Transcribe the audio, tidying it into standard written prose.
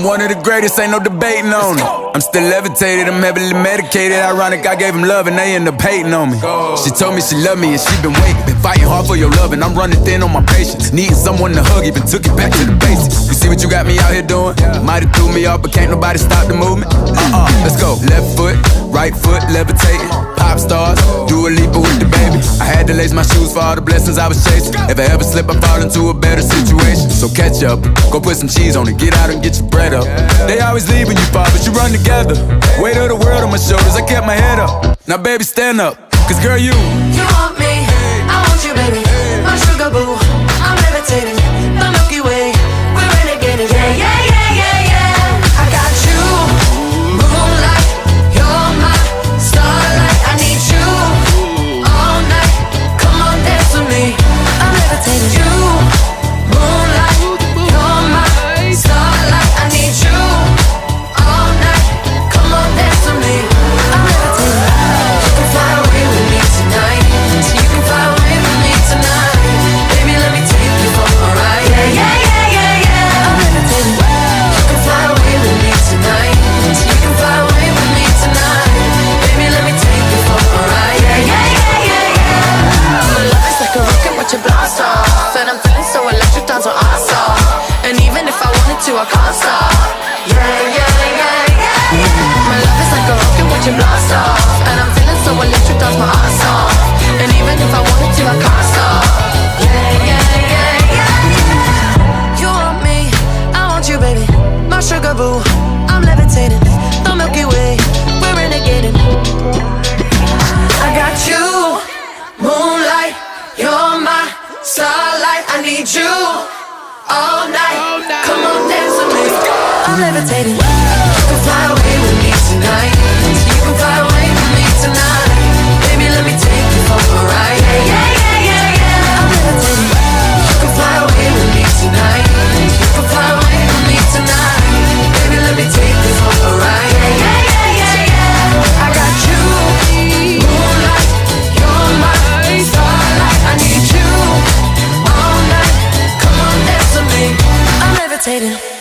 one of the greatest, ain't no debating on it. I'm still levitated, I'm heavily medicated. Ironic, I gave him love and they end up hating on me. She told me she loved me and she been waiting. Been fighting hard for your love and I'm running thin on my patience. Needing someone to hug, even took it back to the basics. You see what you got me out here doing? Might have threw me off, but can't nobody stop the movement. Let's go. Left foot, right foot, levitating. Pop stars, do a leap with the baby. I had to lace my shoes for all the blessings I was chasing. If I ever slip, I fall into a better situation. So catch up, go put some cheese on it, get out and get your bread up. They always leave when you fall, but you run together. Weight of the world on my shoulders, I kept my head up. Now baby, stand up, cause girl, you want me, I want you, baby. My sugar boo, I'm levitating. The Milky Way, we're renegading. Yeah, yeah, yeah, yeah, yeah. I got you, moonlight, you're my starlight. I need you all night. Come on, dance with me. I'm levitating. You, moonlight, you're my starlight. I need you all night. Come on, dance with me. I'm levitating. You can fly away with me tonight. You can fly away with me tonight. Baby, let me take you for a ride. Yeah, yeah, yeah, yeah, yeah. I'm levitating. You can fly away with me tonight. You can fly away with me tonight. Baby, let me take you for a ride. Yeah, yeah, yeah, yeah, yeah. My love is like a rocket, watch it blast off. And I'm feeling so electric, dance on us off. And even if I wanted to, I can't stop. Yeah, yeah, yeah, yeah. My love is like a rocket, watch it blast off. And I'm feeling so electric, dance my ass off. And even if I wanted to, I can't stop. Yeah, yeah, yeah, yeah. You want me, I want you, baby. My sugar boo, I'm levitating. The Milky Way, we're renegading. I got you, moonlight, you're my starlight. I need you all night. Come on, dance with me. I'm levitating. You can fly away with me tonight. You can fly away with me tonight. Baby, let me take you for a ride. Yeah, yeah, yeah, yeah, yeah. I'm levitating. You can fly away with me tonight. You can fly away with me tonight. Baby, let me take you for a ride. Yeah, yeah, yeah, yeah, yeah. I got you, moonlight, you're my starlight. I need you all night. Come on, dance with me. I'm levitating.